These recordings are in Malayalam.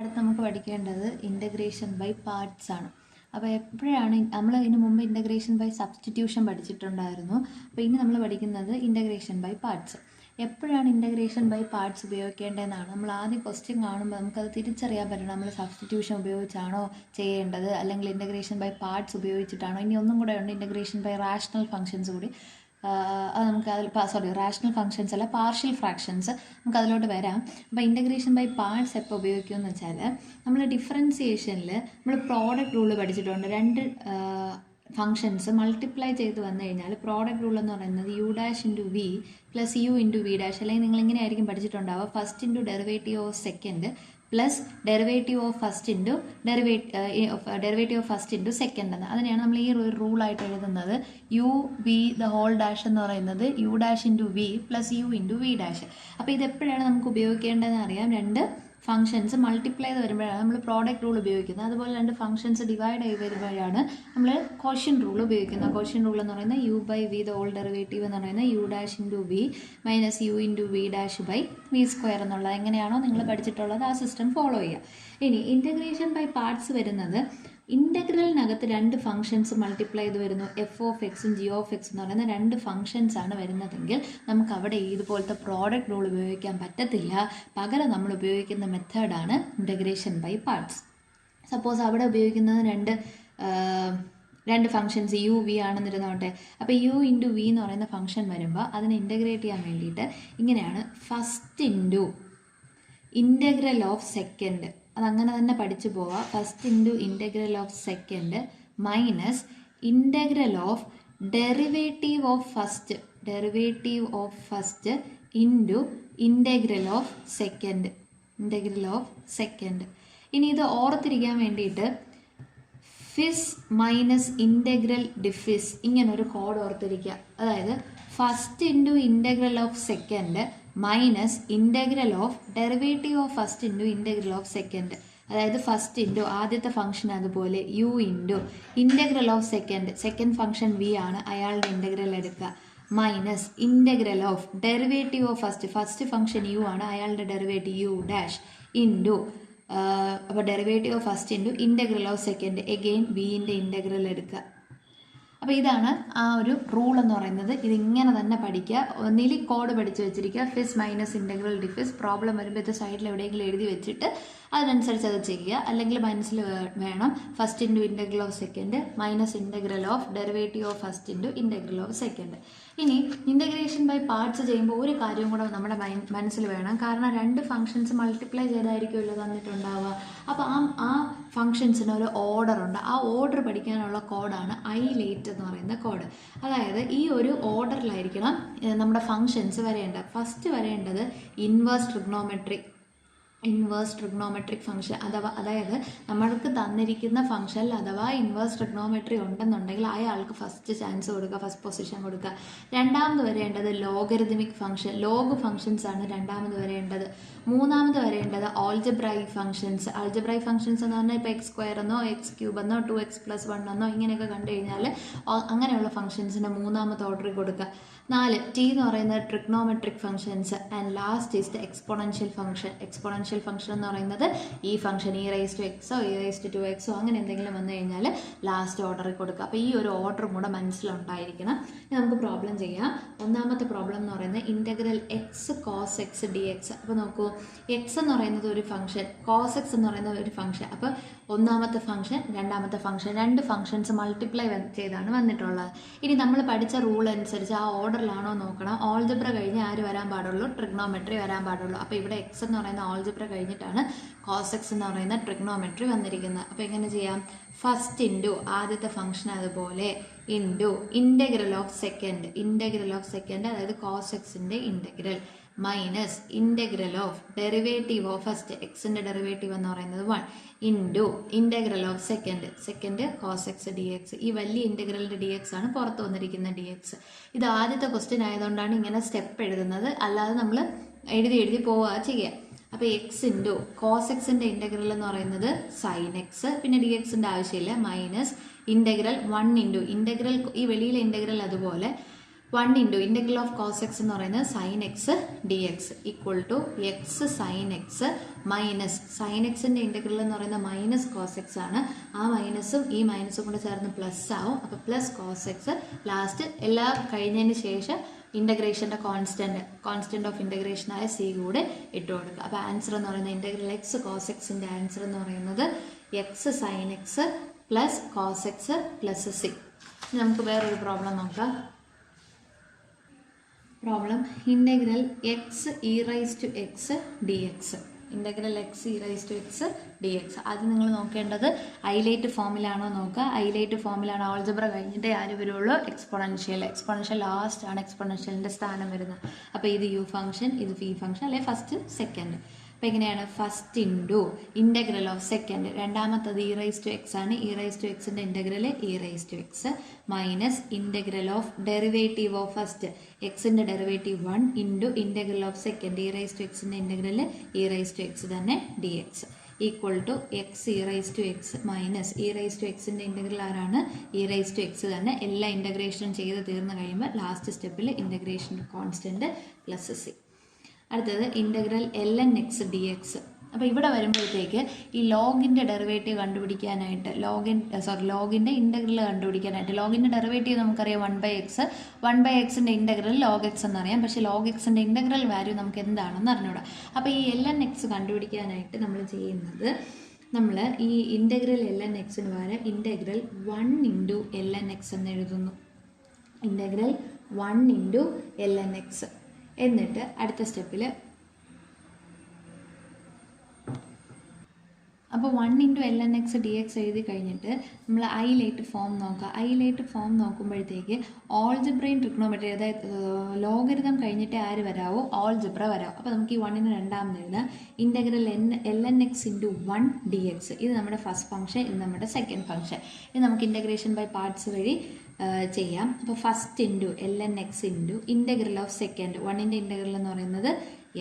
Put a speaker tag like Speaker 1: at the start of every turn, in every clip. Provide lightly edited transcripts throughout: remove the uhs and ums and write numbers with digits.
Speaker 1: അടുത്ത് നമുക്ക് പഠിക്കേണ്ടത് ഇൻ്റഗ്രേഷൻ ബൈ പാർട്സ് ആണ്. അപ്പോൾ എപ്പോഴാണ് നമ്മൾ ഇതിന് മുമ്പ് ഇൻ്റഗ്രേഷൻ ബൈ സബ്സ്റ്റിറ്റ്യൂഷൻ പഠിച്ചിട്ടുണ്ടായിരുന്നു. അപ്പോൾ ഇനി നമ്മൾ പഠിക്കുന്നത് ഇൻ്റഗ്രേഷൻ ബൈ പാർട്സ്. എപ്പോഴാണ് ഇൻ്റഗ്രേഷൻ ബൈ പാർട്സ് ഉപയോഗിക്കേണ്ടതെന്നാണ് നമ്മൾ ആദ്യം ക്വസ്റ്റ്യൻ കാണുമ്പോൾ നമുക്കത് തിരിച്ചറിയാൻ പറ്റണം. നമ്മൾ സബ്സ്റ്റിറ്റ്യൂഷൻ ഉപയോഗിച്ചാണോ ചെയ്യേണ്ടത്, അല്ലെങ്കിൽ ഇൻ്റഗ്രേഷൻ ബൈ പാർട്സ് ഉപയോഗിച്ചിട്ടാണോ. ഇനി ഒന്നും കൂടെ ഉണ്ട്, ഇൻ്റഗ്രേഷൻ ബൈ റാഷണൽ ഫംഗ്ഷൻസ് കൂടി. അത് നമുക്ക് അതിൽ റാഷണൽ ഫംഗ്ഷൻസ് അല്ല, പാർഷ്യൽ ഫ്രാക്ഷൻസ്, നമുക്ക് അതിലോട്ട് വരാം. അപ്പോൾ ഇൻ്റഗ്രേഷൻ ബൈ പാർട്സ് എപ്പോൾ ഉപയോഗിക്കുമെന്ന് വെച്ചാൽ നമ്മൾ ഡിഫറൻസിയേഷനിൽ നമ്മൾ പ്രോഡക്റ്റ് റൂൾ പഠിച്ചിട്ടുണ്ട്. രണ്ട് ഫംഗ്ഷൻസ് മൾട്ടിപ്ലൈ ചെയ്ത് വന്നു കഴിഞ്ഞാൽ പ്രോഡക്റ്റ് റൂൾ എന്ന് പറയുന്നത് U dash into V plus U into V dash, അല്ലെങ്കിൽ നിങ്ങൾ ഇങ്ങനെ ആയിരിക്കും പഠിച്ചിട്ടുണ്ടാവുക, first into derivative of second plus derivative of first into derivative of first into second എന്ന്. അതിനെയാണ് നമ്മൾ ഈ റൂളായിട്ട് എഴുതുന്നത്. U V the whole dash എന്ന് പറയുന്നത് U dash into V plus U into V dash. അപ്പോൾ ഇതെപ്പോഴാണ് നമുക്ക് ഉപയോഗിക്കേണ്ടതെന്ന് അറിയാം. രണ്ട് ഫംഗ്ഷൻസ് മൾട്ടിപ്ലൈ ചെയ്ത് വരുമ്പോഴാണ് നമ്മൾ പ്രോഡക്റ്റ് റൂൾ ഉപയോഗിക്കുന്നത്. അതുപോലെ രണ്ട് ഫംഗ്ഷൻസ് ഡിവൈഡ് ചെയ്ത് വരുമ്പോഴാണ് നമ്മൾ കോഷ്യന്റ് റൂൾ ഉപയോഗിക്കുന്നത്. കോഷ്യന്റ് റൂൾ എന്ന് പറയുന്നത് u by v the whole derivative എന്ന് പറയുന്നത് U dash into v minus u into V dash by v square എന്നുള്ളത്. എങ്ങനെയാണോ നിങ്ങൾ പഠിച്ചിട്ടുള്ളത് ആ സിസ്റ്റം ഫോളോ ചെയ്യുക. ഇനി ഇൻ്റഗ്രേഷൻ ബൈ പാർട്സ് വരുന്നത് ഇൻ്റഗ്രലിനകത്ത് രണ്ട് ഫംഗ്ഷൻസ് മൾട്ടിപ്ലൈ ചെയ്ത് വരുന്നു. എഫ് ഓഫ് എക്സും ജി ഓഫ് എക്സ് എന്ന് പറയുന്ന രണ്ട് ഫംഗ്ഷൻസ് ആണ് വരുന്നതെങ്കിൽ നമുക്ക് അവിടെ ഇതുപോലത്തെ പ്രോഡക്റ്റ് റൂൾ ഉപയോഗിക്കാൻ പറ്റത്തില്ല. പകരം നമ്മൾ ഉപയോഗിക്കുന്ന മെത്തേഡാണ് ഇൻ്റഗ്രേഷൻ ബൈ പാർട്സ്. സപ്പോസ് അവിടെ ഉപയോഗിക്കുന്നത് രണ്ട് ഫംഗ്ഷൻസ് യു വി ആണെന്നിരുന്നോട്ടെ. അപ്പോൾ യു ഇൻറ്റു വി എന്ന് പറയുന്ന ഫംഗ്ഷൻ വരുമ്പോൾ അതിനെ ഇൻ്റഗ്രേറ്റ് ചെയ്യാൻ വേണ്ടിയിട്ട് ഇങ്ങനെയാണ്, first into integral of second, അതങ്ങനെ തന്നെ പഠിച്ചു പോവാം. First into integral of second minus integral of derivative of first into integral of second. ഇനി ഇത് ഓർത്തിരിക്കാൻ വേണ്ടിയിട്ട് ഫിസ് മൈനസ് ഇൻ്റഗ്രൽ ഡിഫിസ് ഇങ്ങനൊരു കോഡ് ഓർത്തിരിക്കുക. അതായത് first into integral of second minus integral of derivative of first into integral of second. അതായത് ഫസ്റ്റ് ഇൻറ്റു ആദ്യത്തെ ഫംഗ്ഷൻ അതുപോലെ U into integral of second function V ആണ്, അയാളുടെ ഇൻ്റഗ്രൽ എടുക്കുക, minus integral of derivative of first function U ആണ്, അയാളുടെ ഡെറിവേറ്റീവ് യു ഡാഷ് ഇൻറ്റു അപ്പോൾ derivative of first into integral of second again വിൻ്റെ ഇൻ്റഗ്രൽ എടുക്കുക. അപ്പോൾ ഇതാണ് ആ ഒരു റൂൾ എന്ന് പറയുന്നത്. ഇതിങ്ങനെ തന്നെ പഠിക്കുക. ഒന്നിൽ കോഡ് പഠിച്ച് വെച്ചിരിക്കുക, ഫിസ് മൈനസ് ഇൻ്റഗ്രൽ ഡിഫിസ്. പ്രോബ്ലം വരുമ്പോൾ ഇത് സൈഡിൽ എവിടെയെങ്കിലും എഴുതി വെച്ചിട്ട് അതിനനുസരിച്ച് അത് ചെയ്യുക. അല്ലെങ്കിൽ മനസ്സിൽ വേണം first into integral of second minus integral of derivative of first into integral of second. ഇനി ഇൻ്റഗ്രേഷൻ ബൈ പാർട്സ് ചെയ്യുമ്പോൾ ഒരു കാര്യം കൂടെ നമ്മുടെ മനസ്സിൽ വേണം. കാരണം രണ്ട് ഫംഗ്ഷൻസ് മൾട്ടിപ്ലൈ ചെയ്തായിരിക്കുമല്ലോ തന്നിട്ടുണ്ടാവുക. അപ്പോൾ ആ ഫംഗ്ഷൻസിന് ഒരു ഓർഡർ ഉണ്ട്. ആ ഓർഡർ പഠിക്കാനുള്ള കോഡാണ് ഐലേറ്റ് എന്ന് പറയുന്ന കോഡ്. അതായത് ഈ ഒരു ഓർഡറിലായിരിക്കണം നമ്മുടെ ഫംഗ്ഷൻസ് വരേണ്ടത്. ഫസ്റ്റ് വരേണ്ടത് ഇൻവേഴ്സ് ട്രിഗ്നോമെട്രിക് ഫംഗ്ഷൻ, അതായത് നമ്മൾക്ക് തന്നിരിക്കുന്ന ഫംഗ്ഷനിൽ അഥവാ ഇൻവേഴ്സ് ട്രിഗ്നോമെട്രി ഉണ്ടെന്നുണ്ടെങ്കിൽ അയാൾക്ക് ഫസ്റ്റ് ചാൻസ് കൊടുക്കുക, ഫസ്റ്റ് പൊസിഷൻ കൊടുക്കുക. രണ്ടാമത് വരേണ്ടത് ലോഗരിതമിക് ഫംഗ്ഷൻ, ലോഗ് ഫംഗ്ഷൻസ് ആണ് രണ്ടാമത് വരേണ്ടത്. മൂന്നാമത് വരേണ്ടത് ആൾജിബ്രായിക് ഫംഗ്ഷൻസ് എന്ന് പറഞ്ഞാൽ ഇപ്പോൾ എക്സ് സ്ക്വയർ എന്നോ എക്സ് ക്യൂബ് എന്നോ 2x+1 എന്നോ ഇങ്ങനെയൊക്കെ കണ്ടു കഴിഞ്ഞാൽ അങ്ങനെയുള്ള ഫംഗ്ഷൻസിന് മൂന്നാമത്തെ ഓർഡറിൽ കൊടുക്കുക. 4 ടി എന്ന് പറയുന്നത് trigonometric functions. And last is the exponential function എന്ന് പറയുന്നത് ഈ ഫംഗ്ഷൻ e⁻x e⁻2x അങ്ങനെ എന്തെങ്കിലും വന്നു കഴിഞ്ഞാൽ ലാസ്റ്റ് ഓർഡറിൽ കൊടുക്കുക. അപ്പോൾ ഈ ഒരു ഓർഡറും കൂടെ മനസ്സിലുണ്ടായിരിക്കണം. ഇനി നമുക്ക് പ്രോബ്ലം ചെയ്യാം. ഒന്നാമത്തെ പ്രോബ്ലം എന്ന് പറയുന്നത് integral x cos x D X. അപ്പോൾ നോക്കൂ, എക്സ് എന്ന് പറയുന്നത് ഒരു ഫംഗ്ഷൻ, കോസ് എക്സ് എന്ന് പറയുന്നത് ഒരു ഫംഗ്ഷൻ. അപ്പോൾ ഒന്നാമത്തെ ഫംഗ്ഷൻ രണ്ടാമത്തെ ഫംഗ്ഷൻ, രണ്ട് ഫംഗ്ഷൻസ് മൾട്ടിപ്ലൈ ചെയ്താണ് വന്നിട്ടുള്ളത്. ഇനി നമ്മൾ പഠിച്ച റൂൾ അനുസരിച്ച് ആ ഓർഡറിലാണോ നോക്കണം. ആൾജിബ്ര കഴിഞ്ഞ് ആര് വരാൻ പാടുള്ളൂ? ട്രിഗ്നോമെട്രി വരാൻ പാടുള്ളൂ. അപ്പോൾ ഇവിടെ എക്സ് എന്ന് പറയുന്ന ആൾജിബ്ര കഴിഞ്ഞിട്ടാണ് കോസ് എക്സ് എന്ന് പറയുന്ന ട്രിഗ്നോമെട്രി വന്നിരിക്കുന്നത്. അപ്പോൾ എങ്ങനെ ചെയ്യാം? ഫസ്റ്റ് ഇൻറ്റു ആദ്യത്തെ ഫംഗ്ഷൻ അതുപോലെ ഇൻറ്റു ഇൻ്റഗ്രൽ ഓഫ് സെക്കൻഡ് അതായത് കോസ് എക്സിൻ്റെ integral minus integral of derivative of first എക്സിൻ്റെ ഡെറിവേറ്റീവ് എന്ന് പറയുന്നത് 1 into integral of second cos x D x. ഈ വലിയ ഇൻ്റഗ്രലിൻ്റെ ഡി എക്സ് ആണ് പുറത്ത് വന്നിരിക്കുന്ന ഡി എക്സ്. ഇത് ആദ്യത്തെ ക്വസ്റ്റ്യൻ ആയതുകൊണ്ടാണ് ഇങ്ങനെ സ്റ്റെപ്പ് എഴുതുന്നത്, അല്ലാതെ നമ്മൾ എഴുതി പോവുക ചെയ്യുക. അപ്പോൾ എക്സ് ഇൻറ്റു കോസ് എക്സിൻ്റെ ഇൻ്റഗ്രൽ എന്ന് പറയുന്നത് സൈൻ എക്സ്, പിന്നെ ഡി എക്സിൻ്റെ ആവശ്യമില്ല, മൈനസ് ഇൻ്റഗ്രൽ 1 ഇൻറ്റു ഇൻ്റഗ്രൽ ഈ വെളിയിലെ ഇൻ്റഗ്രൽ അതുപോലെ 1 into integral of cos x എന്ന് പറയുന്നത് sine x D X equal to x sine x minus sine എക്സിൻ്റെ ഇൻ്റഗ്രൽ എന്ന് പറയുന്നത് മൈനസ് കോസ് എക്സ് ആണ്. ആ മൈനസും ഈ മൈനസും കൂടെ ചേർന്ന് പ്ലസ് ആവും. അപ്പോൾ പ്ലസ് കോസ് എക്സ് ലാസ്റ്റ് എല്ലാം കഴിഞ്ഞതിന് ശേഷം ഇൻ്റഗ്രേഷൻ്റെ കോൺസ്റ്റൻറ്റ് ഓഫ് ഇൻ്റഗ്രേഷനായ സി കൂടെ ഇട്ട് കൊടുക്കുക. അപ്പോൾ ആൻസർ എന്ന് പറയുന്നത് ഇൻ്റഗ്രൽ എക്സ് കോസ് എക്സിൻ്റെ ആൻസർ എന്ന് പറയുന്നത് x sine x plus cos x plus C. നമുക്ക് വേറൊരു പ്രോബ്ലം നോക്കാം. Problem integral x E raise to x D x. Integral x E raise to x D x. ആദ്യം നിങ്ങൾ നോക്കേണ്ടത് ഐലൈറ്റ് ഫോമിലാണോ നോക്കുക. ഐലൈറ്റ് ഫോമിലാണ് ആൾജിബ്ര കഴിഞ്ഞിട്ടേ ആര് വരുള്ളൂ, എക്സ്പോണൻഷ്യൽ. എക്സ്പോണൻഷ്യൽ ലാസ്റ്റ് ആണ് എക്സ്പോണൻഷ്യലിൻ്റെ സ്ഥാനം വരുന്നത്. അപ്പോൾ ഇത് യു ഫംഗ്ഷൻ, ഇത് വി ഫംഗ്ഷൻ, അല്ലെ ഫസ്റ്റ് സെക്കൻഡ്. അപ്പോൾ എങ്ങനെയാണ്, first into integral of second, രണ്ടാമത്തത് ഇ റൈസ് ടു എക്സ് ആണ്. ഇ റൈസ് ടു എക്സിൻ്റെ integral E raise to X minus integral of derivative of first എക്സിൻ്റെ derivative 1 into integral of second E raise to എക്സിൻ്റെ integral E raise to X തന്നെ D X equal to X E raise to X minus E raise to എക്സിൻ്റെ ഇൻ്റഗ്രൽ ആരാണ്, ഇ റൈസ് ടു എക്സ് തന്നെ. എല്ലാ ഇൻ്റഗ്രേഷനും ചെയ്ത് തീർന്നു കഴിയുമ്പോൾ ലാസ്റ്റ് സ്റ്റെപ്പിൽ ഇൻ്റഗ്രേഷൻ കോൺസ്റ്റൻറ്റ് പ്ലസ് സി. അടുത്തത് integral L N X D X. അപ്പോൾ ഇവിടെ വരുമ്പോഴത്തേക്ക് ഈ ലോഗിൻ്റെ ഡെറിവേറ്റീവ് കണ്ടുപിടിക്കാനായിട്ട് ലോഗിൻ്റെ ഇൻ്റഗ്രൽ കണ്ടുപിടിക്കാനായിട്ട് ലോഗിൻ്റെ ഡെറിവേറ്റീവ് നമുക്കറിയാം 1/x. 1/xൻ്റെ ഇൻ്റഗ്രൽ ലോഗ് എക്സ് എന്നറിയാം. പക്ഷേ ലോഗ് എക്സിൻ്റെ ഇൻ്റഗ്രൽ വാല്യൂ നമുക്ക് എന്താണെന്ന് അറിഞ്ഞൂടാ. അപ്പോൾ ഈ എൽ എൻ എക്സ് കണ്ടുപിടിക്കാനായിട്ട് നമ്മൾ ചെയ്യുന്നത്, നമ്മൾ ഈ ഇൻ്റഗ്രൽ എൽ എൻ എക്സിന് പകരം integral 1 into L N X എന്ന് എഴുതുന്നു. Integral 1 into L N X. എന്നിട്ട് അടുത്ത സ്റ്റെപ്പിൽ അപ്പോൾ 1 into L N X D X എഴുതി കഴിഞ്ഞിട്ട് നമ്മൾ ഐലൈറ്റ് ഫോം നോക്കുക. ഐലൈറ്റ് ഫോം നോക്കുമ്പോഴത്തേക്ക് ഓൾജിബ്രൈൻ ട്രിഗ്നോമെട്രി, അതായത് ലോഗരിതം കഴിഞ്ഞിട്ട് ആര് വരാവോ, ഓൾജിബ്ര വരാവും. അപ്പോൾ നമുക്ക് ഈ 1ന് രണ്ടാമത് എഴുതാം. Integral L N X into 1 d X. ഇത് നമ്മുടെ ഫസ്റ്റ് ഫംഗ്ഷൻ, ഇത് നമ്മുടെ സെക്കൻഡ് ഫംഗ്ഷൻ. ഇത് നമുക്ക് ഇൻ്റഗ്രേഷൻ ബൈ പാർട്സ് വഴി ചെയ്യാം. അപ്പോൾ first into L N X into integral of second 1ൻ്റെ ഇൻ്റഗ്രൽ എന്ന് പറയുന്നത്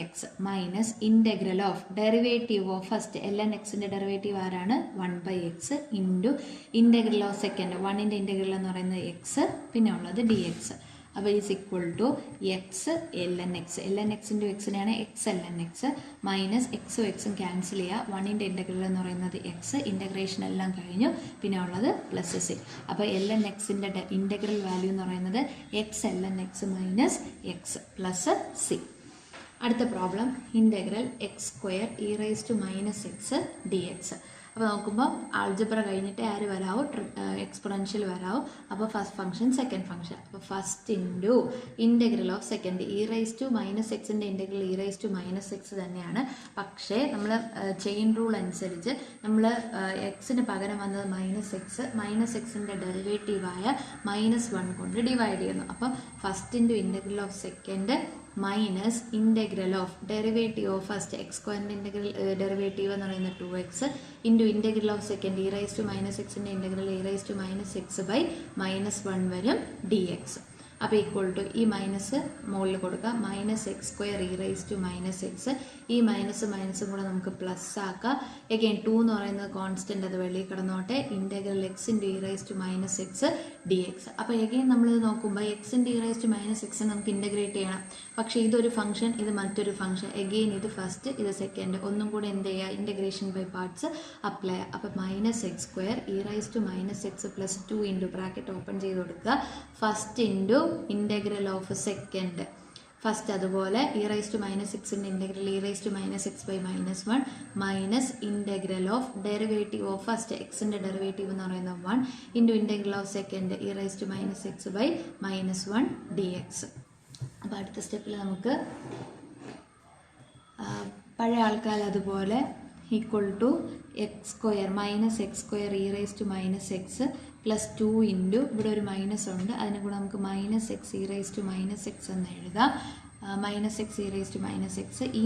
Speaker 1: X minus integral of derivative of first L N എക്സിൻ്റെ ഡെറിവേറ്റീവ് ആരാണ്, 1/x into integral of second 1ൻ്റെ ഇൻ്റഗ്രൽ എന്ന് പറയുന്നത് എക്സ്, പിന്നെ ഉള്ളത് ഡി എക്സ്. അപ്പോൾ is equal to X L N X. L N X into എക്സിനെയാണ് X L N X minus എക്സും എക്സും ക്യാൻസൽ ചെയ്യുക. 1ൻ്റെ ഇൻ്റഗ്രൽ എന്ന് പറയുന്നത് എക്സ്, ഇൻ്റഗ്രേഷൻ എല്ലാം കഴിഞ്ഞു, പിന്നെ ഉള്ളത് പ്ലസ് സി. അപ്പോൾ എൽ എൻ എക്സിൻ്റെ ഇൻ്റഗ്രൽ വാല്യൂ എന്ന് പറയുന്നത് X L N X minus X plus C. അടുത്ത problem integral X square E raise to minus X D X. അപ്പോൾ നോക്കുമ്പോൾ ആൾജിബ്ര കഴിഞ്ഞിട്ട് ആര് വരാവോ, എക്സ്പൊണൻഷ്യൽ വരാവോ. അപ്പോൾ ഫസ്റ്റ് ഫംഗ്ഷൻ സെക്കൻഡ് ഫംഗ്ഷൻ. അപ്പോൾ first into integral of second E raise to minus എക്സിൻ്റെ integral E raise to minus X തന്നെയാണ്. പക്ഷേ നമ്മൾ ചെയിൻ റൂൾ അനുസരിച്ച് നമ്മൾ എക്സിന് പകരം വന്നത് മൈനസ് എക്സിൻ്റെ ഡെറിവേറ്റീവായ -1 കൊണ്ട് ഡിവൈഡ് ചെയ്യുന്നു. അപ്പം first into integral of second minus integral of derivative of first X സ്ക്വയറിൻ്റെ ഇൻ്റഗ്രൽ ഡെറിവേറ്റീവ് എന്ന് പറയുന്നത് 2x into integral of second E raise to minus എക്സിൻ്റെ integral E raise to minus X by -1 വരും ഡി എക്സ്. അപ്പോൾ ഈക്വൽ ടു ഈ മൈനസ് മുകളിൽ കൊടുക്കുക, minus X square E raise to minus X. ഈ മൈനസും കൂടെ നമുക്ക് പ്ലസ് ആക്കാം. എഗെയിൻ 2 എന്ന് പറയുന്നത് കോൺസ്റ്റൻ്റ്, അത് വെളിയിൽ കിടന്നോട്ടെ. Integral x into e raise to minus X D X. അപ്പോൾ എഗെയിൻ നമ്മളിത് നോക്കുമ്പോൾ x into e raise to minus x നമുക്ക് ഇൻ്റഗ്രേറ്റ് ചെയ്യണം. പക്ഷേ ഇതൊരു ഫംഗ്ഷൻ, ഇത് മറ്റൊരു ഫംഗ്ഷൻ. എഗെയിൻ ഇത് ഫസ്റ്റ്, ഇത് സെക്കൻഡ്. ഒന്നും കൂടെ എന്ത് ചെയ്യുക, ഇൻ്റഗ്രേഷൻ ബൈ പാർട്സ് അപ്ലൈ ചെയ്യുക. അപ്പോൾ minus X square E raise to minus X plus 2 into bracket open ചെയ്ത് കൊടുക്കുക. First into integral of second first, അതുപോലെ ഇ റൈസ് ടു മൈനസ് എക്സിൻ്റെ integral E raise to minus X by -1 minus integral of derivative of first എക്സിൻ്റെ ഡെറിവേറ്റീവ് എന്ന് പറയുന്നത് 1 into integral of second E raise to minus X by -1 d X. അപ്പോൾ അടുത്ത സ്റ്റെപ്പിൽ നമുക്ക് പഴയ ആൾക്കാർ അതുപോലെ equal to x square minus X square E raise to minus X plus 2 into ഇവിടെ ഒരു മൈനസ് ഉണ്ട്, അതിനെ കൂടെ നമുക്ക് minus x E raise to minus x എന്ന് എഴുതാം. Minus x E raise to minus X, ഈ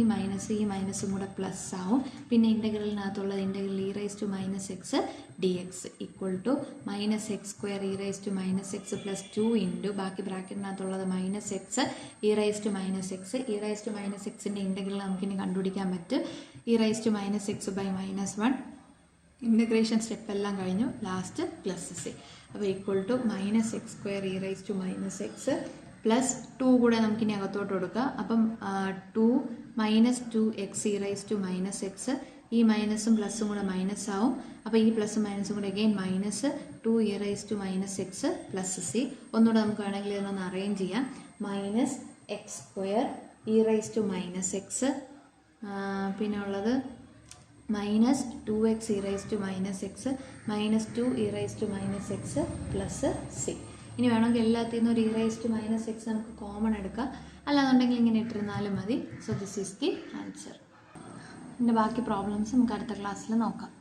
Speaker 1: മൈനസും കൂടെ പ്ലസ് ആവും. പിന്നെ ഇൻ്റഗ്രലിനകത്തുള്ളത് integral E raise to minus X D X equal to minus X square E raise to minus X plus 2 into ബാക്കി ബ്രാക്കറ്റിനകത്തുള്ളത് minus x E raise to minus x. E raise to minus എക്സിൻ്റെ ഇൻ്റഗ്രൽ നമുക്കിനി കണ്ടുപിടിക്കാൻ പറ്റും. E raise to minus X by -1 integration step എല്ലാം കഴിഞ്ഞു, ലാസ്റ്റ് പ്ലസ് സി. അപ്പോൾ equal to minus X square E raise to minus X plus 2 കൂടെ നമുക്കിനി അകത്തോട്ട് കൊടുക്കുക. അപ്പം 2 minus 2x e raise to minus X, ഈ മൈനസും പ്ലസും കൂടെ മൈനസ് ആവും. അപ്പോൾ ഈ പ്ലസും മൈനസും കൂടെ again minus 2 e raise to minus X plus C. ഒന്നുകൂടെ നമുക്ക് വേണമെങ്കിൽ ഇതൊന്ന് അറേഞ്ച് ചെയ്യാം. Minus X square E raise to minus x, പിന്നെ ഉള്ളത് minus 2x e raise to minus x minus 2 e raise to minus X plus C. ഇനി വേണമെങ്കിൽ എല്ലാത്തിൽ നിന്നും ഒരു e raise to minus x നമുക്ക് കോമൺ എടുക്കാം, അല്ലാന്നുണ്ടെങ്കിൽ ഇങ്ങനെ ഇട്ടിരുന്നാലും മതി. So this is the answer. ഇതിൻ്റെ ബാക്കി പ്രോബ്ലംസ് നമുക്ക് അടുത്ത ക്ലാസ്സിൽ നോക്കാം.